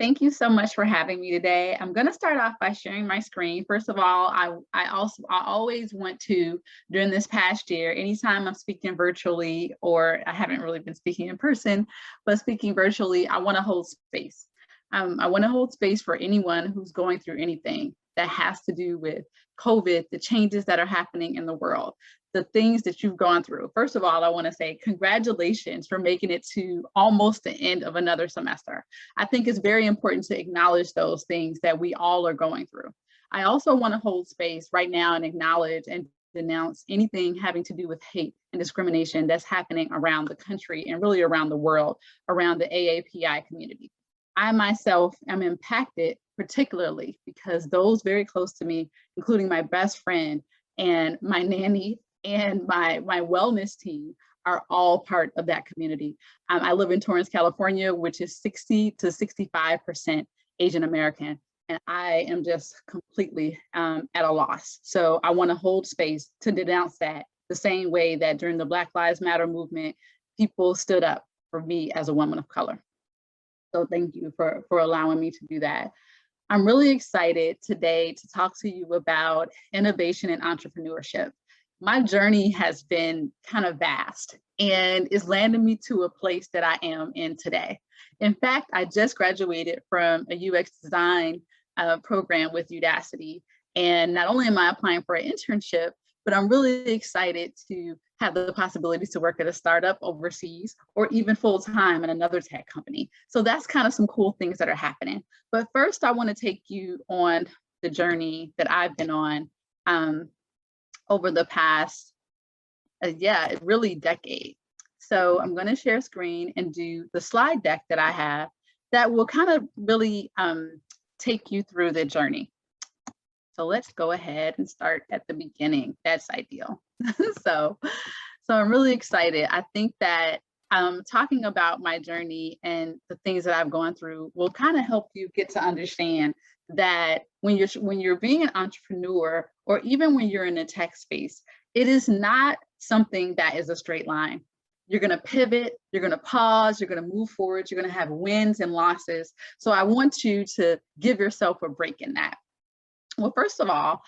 Thank you so much for having me today. I'm going to start off by sharing my screen. First of all, I always want to, during this past year, anytime I'm speaking virtually, or I haven't really been speaking in person, but speaking virtually, I want to hold space. I want to hold space for anyone who's going through anything that has to do with COVID, the changes that are happening in the world, the things that you've gone through. First of all, I want to say congratulations for making it to almost the end of another semester. I think it's very important to acknowledge those things that we all are going through. I also want to hold space right now and acknowledge and denounce anything having to do with hate and discrimination that's happening around the country and really around the world, around the AAPI community. I myself am impacted particularly because those very close to me, including my best friend and my nanny and my wellness team, are all part of that community. I live in Torrance, California, which is 60 to 65% Asian American, and I am just completely at a loss. So I want to hold space to denounce that the same way that during the Black Lives Matter movement, people stood up for me as a woman of color. So thank you for allowing me to do that. I'm really excited today to talk to you about innovation and entrepreneurship. My journey has been kind of vast and is landing me to a place that I am in today. In fact, I just graduated from a UX design program with Udacity. And not only am I applying for an internship, but I'm really excited to have the possibility to work at a startup overseas or even full-time in another tech company. So that's kind of some cool things that are happening. But first, I want to take you on the journey that I've been on over the past, really decade. So I'm going to share screen and do the slide deck that I have that will kind of really take you through the journey. So let's go ahead and start at the beginning. That's ideal. So I'm really excited. I think that talking about my journey and the things that I've gone through will kind of help you get to understand that when you're being an entrepreneur, or even when you're in a tech space, it is not something that is a straight line. You're going to pivot, you're going to pause, you're going to move forward, you're going to have wins and losses. So I want you to give yourself a break in that. Well, first of all,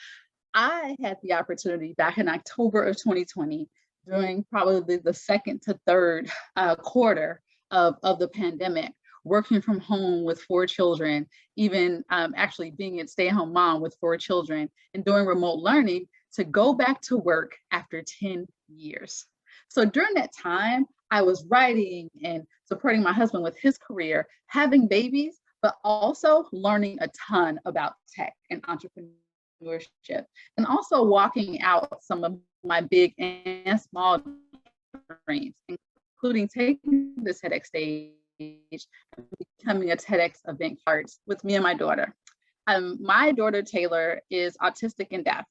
I had the opportunity back in October of 2020, during probably the second to third quarter of the pandemic, working from home with 4 children, even actually being a stay-at-home mom with 4 children and doing remote learning, to go back to work after 10 years. So during that time, I was writing and supporting my husband with his career, having babies, but also learning a ton about tech and entrepreneurship, and also walking out some of my big and small dreams, including taking the TEDx stage and becoming a TEDx event part with me and my daughter. My daughter, Taylor, is autistic and deaf,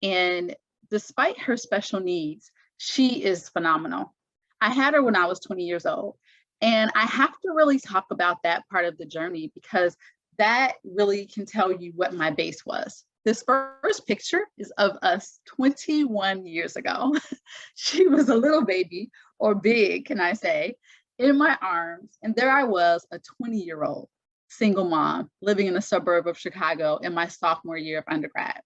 and despite her special needs, she is phenomenal. I had her when I was 20 years old. And I have to really talk about that part of the journey because that really can tell you what my base was. This first picture is of us 21 years ago. She was a little baby, or big, can I say, in my arms. And there I was, a 20-year-old single mom living in a suburb of Chicago in my sophomore year of undergrad.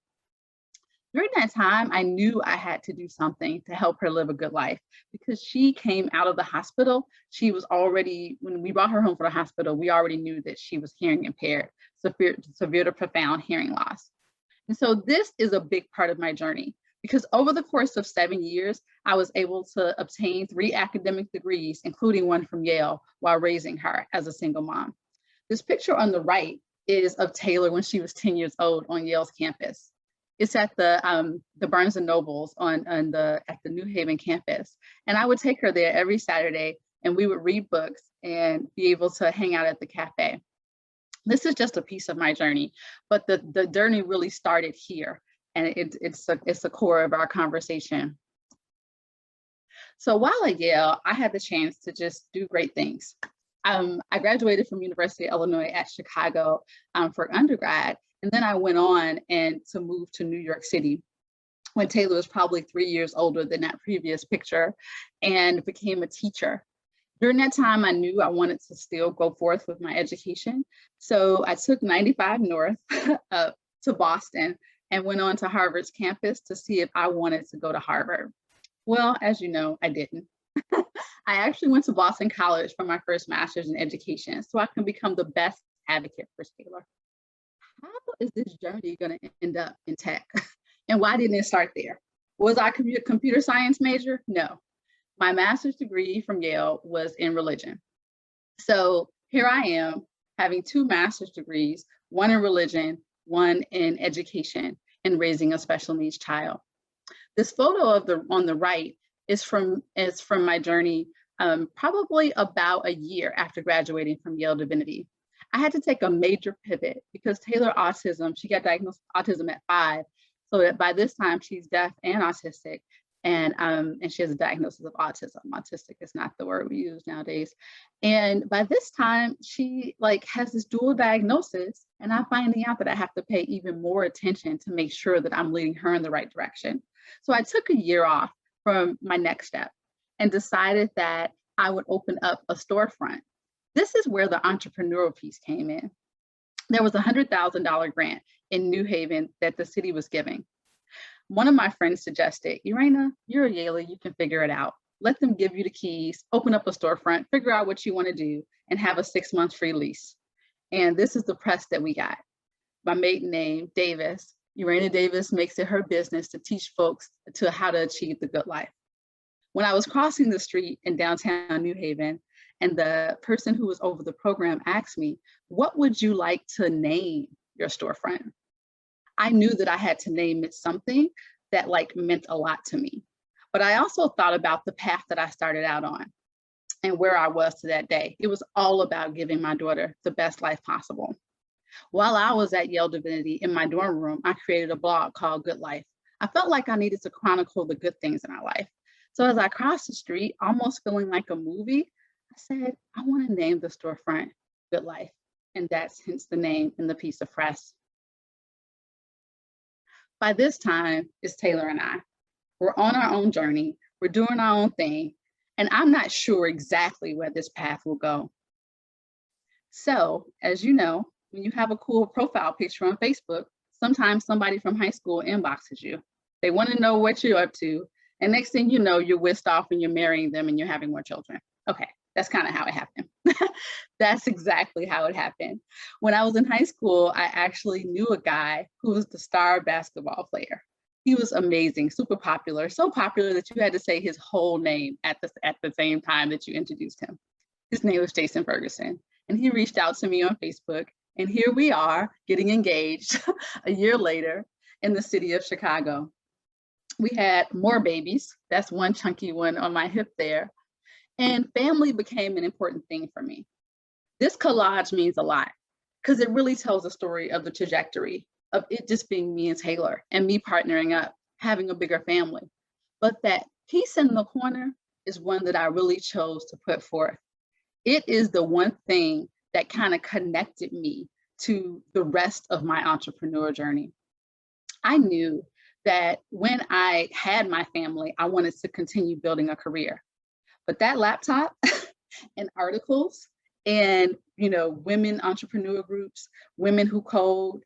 During that time, I knew I had to do something to help her live a good life because she came out of the hospital. She was already, when we brought her home from the hospital, we already knew that she was hearing impaired, severe to profound hearing loss. And so this is a big part of my journey because over the course of 7 years, I was able to obtain 3 academic degrees, including one from Yale, while raising her as a single mom. This picture on the right is of Taylor when she was 10 years old on Yale's campus. It's at the Barnes and Nobles at the New Haven campus. And I would take her there every Saturday and we would read books and be able to hang out at the cafe. This is just a piece of my journey, but the journey really started here. And it's the core of our conversation. So while at Yale, I had the chance to just do great things. I graduated from University of Illinois at Chicago for undergrad. And then I went on to move to New York City when Taylor was probably 3 years older than that previous picture, and became a teacher. During that time, I knew I wanted to still go forth with my education. So I took 95 North up to Boston and went on to Harvard's campus to see if I wanted to go to Harvard. Well, as you know, I didn't. I actually went to Boston College for my first master's in education so I can become the best advocate for Taylor. How is this journey going to end up in tech? And why didn't it start there? Was I a computer science major? No. My master's degree from Yale was in religion. So here I am having 2 master's degrees, one in religion, one in education, and raising a special needs child. This photo on the right is from my journey probably about a year after graduating from Yale Divinity. I had to take a major pivot because Taylor autism, she got diagnosed with autism at 5. So that by this time she's deaf and autistic, and she has a diagnosis of autism. Autistic is not the word we use nowadays. And by this time she has this dual diagnosis, and I'm finding out that I have to pay even more attention to make sure that I'm leading her in the right direction. So I took a year off from my next step and decided that I would open up a storefront. This is where the entrepreneurial piece came in. There was a $100,000 grant in New Haven that the city was giving. One of my friends suggested, Eraina, you're a Yaler, you can figure it out. Let them give you the keys, open up a storefront, figure out what you want to do, and have a 6-month free lease. And this is the press that we got. My maiden name, Davis. Eraina Davis makes it her business to teach folks how to achieve the good life. When I was crossing the street in downtown New Haven, and the person who was over the program asked me, what would you like to name your storefront? I knew that I had to name it something that meant a lot to me. But I also thought about the path that I started out on and where I was to that day. It was all about giving my daughter the best life possible. While I was at Yale Divinity in my dorm room, I created a blog called Good Life. I felt like I needed to chronicle the good things in our life. So as I crossed the street, almost feeling like a movie, I said, I want to name the storefront Good Life. And that's hence the name in the piece of press. By this time, it's Taylor and I. We're on our own journey. We're doing our own thing. And I'm not sure exactly where this path will go. So, as you know, when you have a cool profile picture on Facebook, sometimes somebody from high school inboxes you. They want to know what you're up to. And next thing you know, you're whisked off and you're marrying them and you're having more children. Okay, that's kind of how it happened. That's exactly how it happened. When I was in high school, I actually knew a guy who was the star basketball player. He was amazing, super popular, so popular that you had to say his whole name at the same time that you introduced him. His name was Jason Ferguson. And he reached out to me on Facebook. And here we are getting engaged a year later in the city of Chicago. We had more babies. That's one chunky one on my hip there. And family became an important thing for me. This collage means a lot because it really tells a story of the trajectory of it just being me and Taylor and me partnering up, having a bigger family. But that piece in the corner is one that I really chose to put forth. It is the one thing that kind of connected me to the rest of my entrepreneur journey. I knew that when I had my family, I wanted to continue building a career. But that laptop and articles and, women entrepreneur groups, women who code,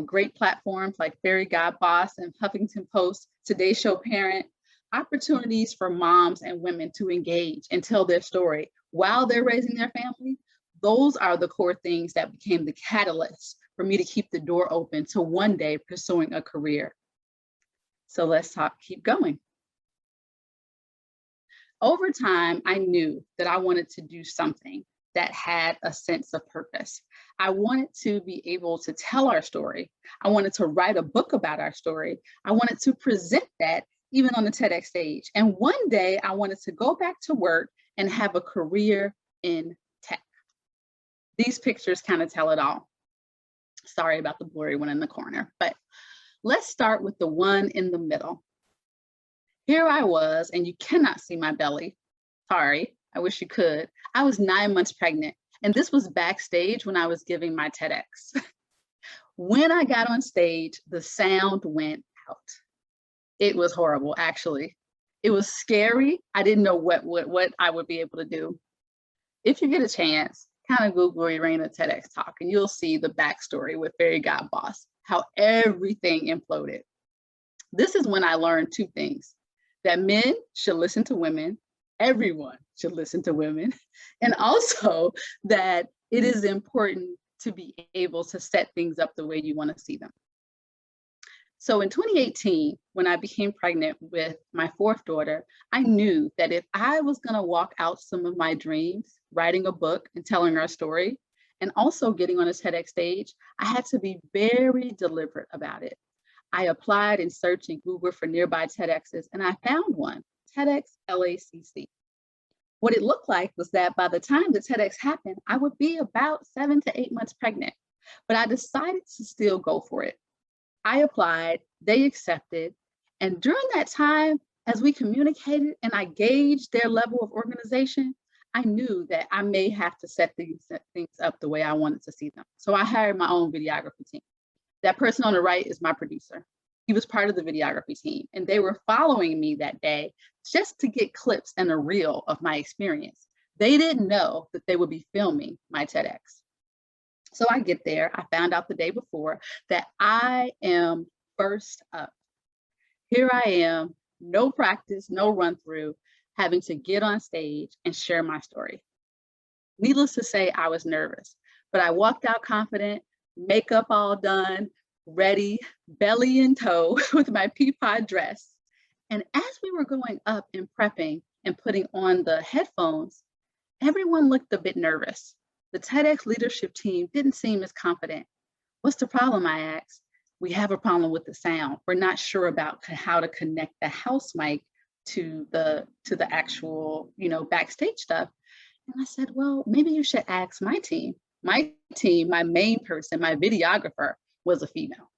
great platforms like Fairy God Boss and Huffington Post, Today Show Parent, opportunities for moms and women to engage and tell their story while they're raising their family. Those are the core things that became the catalyst for me to keep the door open to one day pursuing a career. So let's keep going. Over time, I knew that I wanted to do something that had a sense of purpose. I wanted to be able to tell our story. I wanted to write a book about our story. I wanted to present that even on the TEDx stage. And one day I wanted to go back to work and have a career in tech. These pictures kind of tell it all. Sorry about the blurry one in the corner, but let's start with the one in the middle. Here I was, and you cannot see my belly. Sorry, I wish you could. I was 9 months pregnant, and this was backstage when I was giving my TEDx. When I got on stage, the sound went out. It was horrible, actually. It was scary. I didn't know what I would be able to do. if you get a chance, kind of Google Eraina TEDx talk and you'll see the backstory with Fairy God Boss, how everything imploded. This is when I learned two things: that men should listen to women, everyone should listen to women, and also that it is important to be able to set things up the way you want to see them. So in 2018, when I became pregnant with my fourth daughter, I knew that if I was going to walk out some of my dreams, writing a book and telling our story, and also getting on a TEDx stage, I had to be very deliberate about it. I applied and searched in Google for nearby TEDx's, and I found one, TEDx LACC. What it looked like was that by the time the TEDx happened, I would be about 7 to 8 months pregnant, but I decided to still go for it. I applied, they accepted, and during that time, as we communicated and I gauged their level of organization, I knew that I may have to set things up the way I wanted to see them. So I hired my own videography team. That person on the right is my producer. He was part of the videography team, and they were following me that day just to get clips and a reel of my experience. They didn't know that they would be filming my TEDx. So I get there, I found out the day before that I am first up. Here I am, no practice, no run through, having to get on stage and share my story. Needless to say, I was nervous, but I walked out confident, makeup all done, ready, belly in tow with my peapod dress. And as we were going up and prepping and putting on the headphones, everyone looked a bit nervous. The TEDx leadership team didn't seem as confident. What's the problem, I asked. We have a problem with the sound. We're not sure about how to connect the house mic to the actual, backstage stuff. And I said, well, maybe you should ask my team. My team, my main person, my videographer was a female.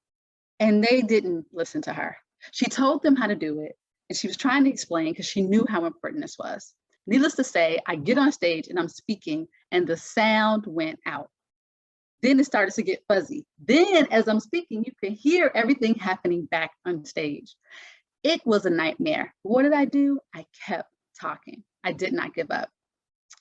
And they didn't listen to her. She told them how to do it. And she was trying to explain because she knew how important this was. Needless to say, I get on stage and I'm speaking and the sound went out. Then it started to get fuzzy. Then as I'm speaking, you can hear everything happening back on stage. It was a nightmare. What did I do? I kept talking. I did not give up.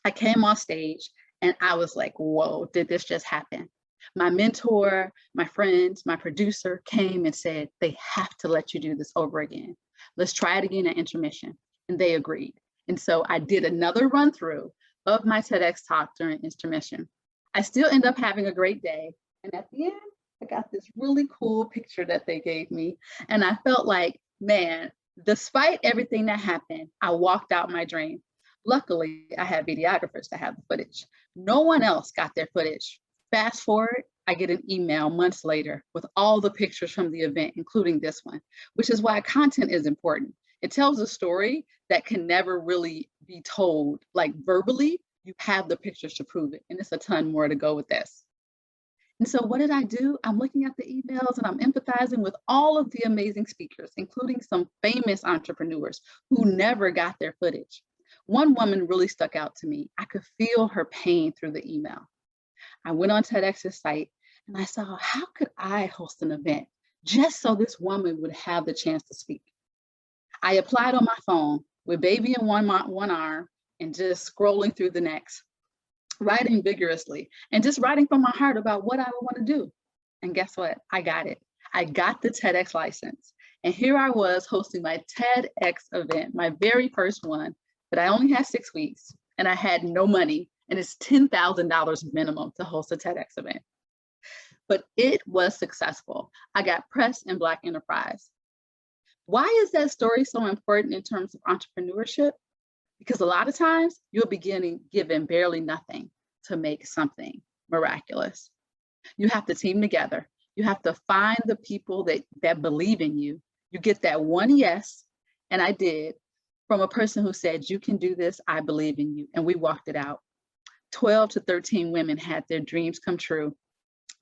I came off stage and I was like, whoa, did this just happen? My mentor, my friends, my producer came and said, they have to let you do this over again. Let's try it again at intermission. And they agreed. And so I did another run through of my TEDx talk during intermission. I still end up having a great day. And at the end, I got this really cool picture that they gave me. And I felt like, man, despite everything that happened, I walked out my dream. Luckily, I had videographers to have the footage. No one else got their footage. Fast forward, I get an email months later with all the pictures from the event, including this one, which is why content is important. It tells a story that can never really be told like verbally. You have the pictures to prove it. And it's a ton more to go with this. And so what did I do? I'm looking at the emails and I'm empathizing with all of the amazing speakers, including some famous entrepreneurs who never got their footage. One woman really stuck out to me. I could feel her pain through the email. I went on TEDx's site and I saw, how could I host an event just so this woman would have the chance to speak? I applied on my phone with baby in one arm and just scrolling through the next, writing vigorously and just writing from my heart about what I would want to do. And guess what? I got it. I got the TEDx license. And here I was hosting my TEDx event, my very first one, but I only had 6 weeks and I had no money. And it's $10,000 minimum to host a TEDx event. But it was successful. I got press in Black enterprise. Why is that story so important in terms of entrepreneurship? Because a lot of times you'll be given barely nothing to make something miraculous. You have to team together. You have to find the people that believe in you. You get that one yes, and I did, from a person who said, you can do this, I believe in you. And we walked it out. 12 to 13 women had their dreams come true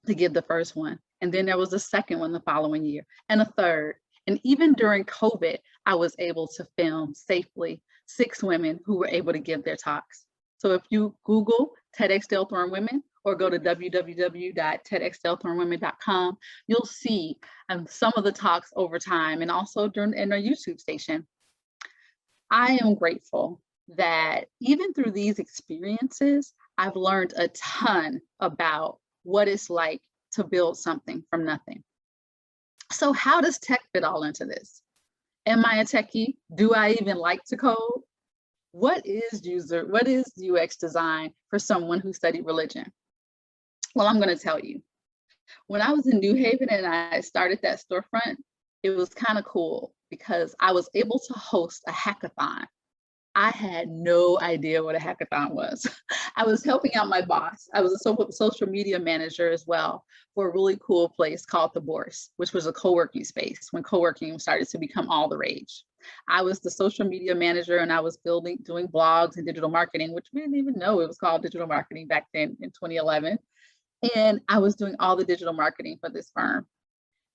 to give the first one. And then there was a second one the following year and a third. And even during COVID, I was able to film safely 6 women who were able to give their talks. So if you Google TEDx Delthorn Women or go to www.tedxdelthornwomen.com, you'll see some of the talks over time and also in our YouTube station. I am grateful that even through these experiences, I've learned a ton about what it's like to build something from nothing. So how does tech fit all into this? Am I a techie? Do I even like to code? What is UX design for someone who studied religion? Well, I'm going to tell you. When I was in New Haven and I started that storefront, it was kind of cool because I was able to host a hackathon. I had no idea what a hackathon was. I was helping out my boss. I was a social media manager as well for a really cool place called The Bourse, which was a co-working space when co-working started to become all the rage. I was the social media manager and I was doing blogs and digital marketing, which we didn't even know it was called digital marketing back then in 2011. And I was doing all the digital marketing for this firm.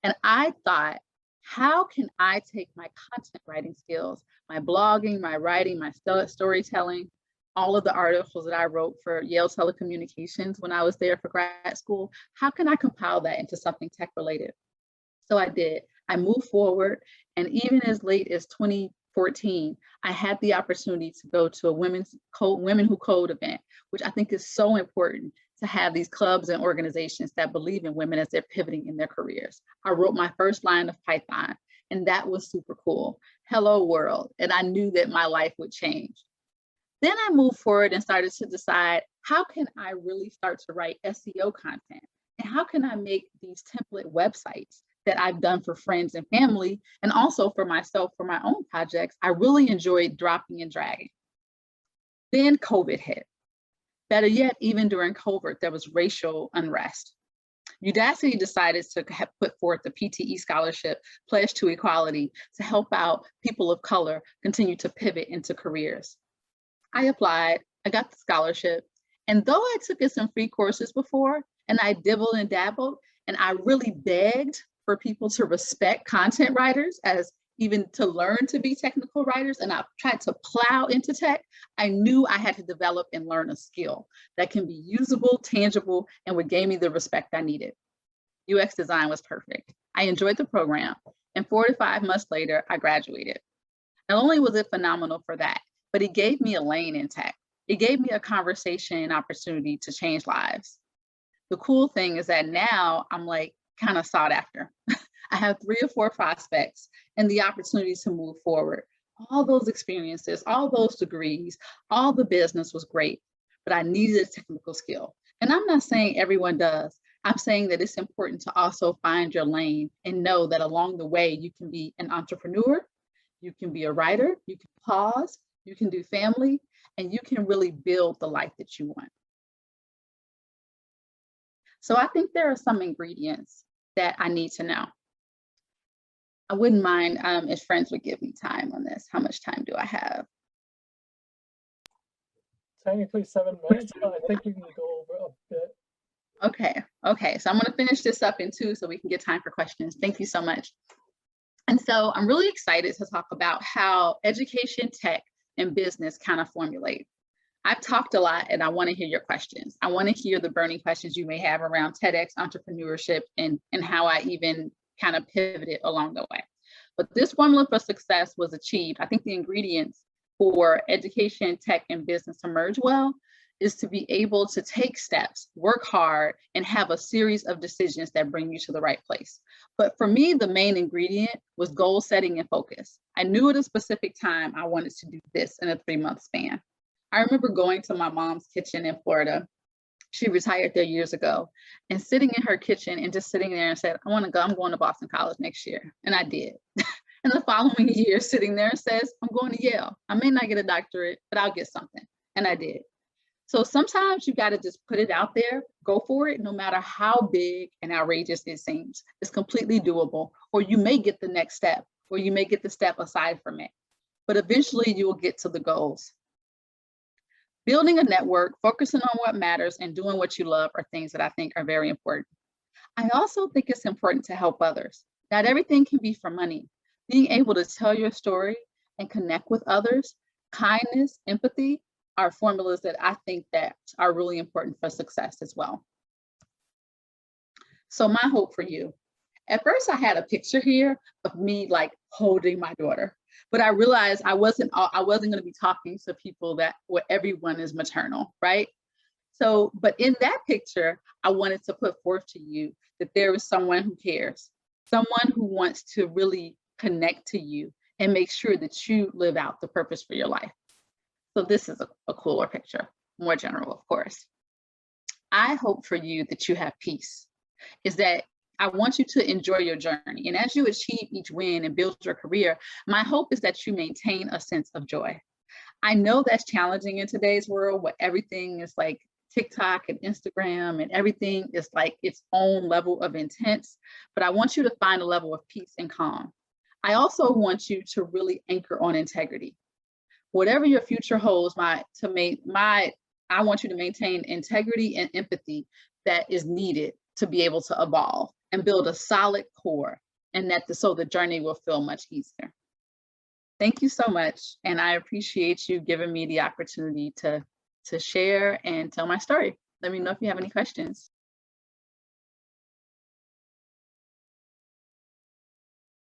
And I thought, how can I take my content writing skills, my blogging, my writing, my storytelling, all of the articles that I wrote for Yale telecommunications when I was there for grad school, how can I compile that into something tech related? So I did. I moved forward, and even as late as 2014, I had the opportunity to go to a Women Who Code event, which I think is so important to have these clubs and organizations that believe in women as they're pivoting in their careers. I wrote my first line of Python, and that was super cool. Hello world, and I knew that my life would change. Then I moved forward and started to decide, how can I really start to write SEO content? And how can I make these template websites that I've done for friends and family, and also for myself, for my own projects? I really enjoyed dropping and dragging. Then COVID hit. Better yet, even during COVID, there was racial unrest. Udacity decided to put forth the PTE scholarship, Pledge to Equality, to help out people of color continue to pivot into careers. I applied, I got the scholarship, and though I took some free courses before, and I dibbled and dabbled, and I really begged for people to respect content writers as even to learn to be technical writers, and I tried to plow into tech, I knew I had to develop and learn a skill that can be usable, tangible, and would give me the respect I needed. UX design was perfect. I enjoyed the program, and 4 to 5 months later, I graduated. Not only was it phenomenal for that, but it gave me a lane in tech. It gave me a conversation and opportunity to change lives. The cool thing is that now I'm like kind of sought after. I have 3 or 4 prospects and the opportunity to move forward. All those experiences, all those degrees, all the business was great, but I needed a technical skill. And I'm not saying everyone does. I'm saying that it's important to also find your lane and know that along the way, you can be an entrepreneur, you can be a writer, you can pause, you can do family, and you can really build the life that you want. So I think there are some ingredients that I need to know. I wouldn't mind if friends would give me time on this. How much time do I have? Technically 7 minutes, but I think we can go over a bit. Okay. So I'm going to finish this up in 2 so we can get time for questions. Thank you so much. And so I'm really excited to talk about how education, tech, and business kind of formulate. I've talked a lot and I want to hear your questions. I want to hear the burning questions you may have around TEDx, entrepreneurship, and how I even kind of pivoted along the way. But this formula for success was achieved. I think the ingredients for education, tech, and business to merge well is to be able to take steps, work hard, and have a series of decisions that bring you to the right place. But for me, the main ingredient was goal setting and focus. I knew at a specific time I wanted to do this in a 3-month span. I remember going to my mom's kitchen in Florida. She retired there years ago, and sitting in her kitchen and just sitting there and said, I'm going to Boston College next year. And I did. And the following year, sitting there and says, I'm going to Yale. I may not get a doctorate, but I'll get something. And I did. So sometimes you got to just put it out there, go for it, no matter how big and outrageous it seems. It's completely doable, or you may get the next step, or you may get the step aside from it. But eventually you will get to the goals. Building a network, focusing on what matters, and doing what you love are things that I think are very important. I also think it's important to help others. Not everything can be for money. Being able to tell your story and connect with others, kindness, empathy, are formulas that I think that are really important for success as well. So my hope for you. At first I had a picture here of me like holding my daughter. But I realized I wasn't going to be talking to people where everyone is maternal, right? So, but in that picture, I wanted to put forth to you that there is someone who cares, someone who wants to really connect to you and make sure that you live out the purpose for your life. So this is a cooler picture, more general, of course. I hope for you that you have peace, is that I want you to enjoy your journey. And as you achieve each win and build your career, my hope is that you maintain a sense of joy. I know that's challenging in today's world where everything is like TikTok and Instagram and everything is like its own level of intense, but I want you to find a level of peace and calm. I also want you to really anchor on integrity. Whatever your future holds, I want you to maintain integrity and empathy that is needed to be able to evolve and build a solid core, and so the journey will feel much easier. Thank you so much, and I appreciate you giving me the opportunity to share and tell my story. Let me know if you have any questions.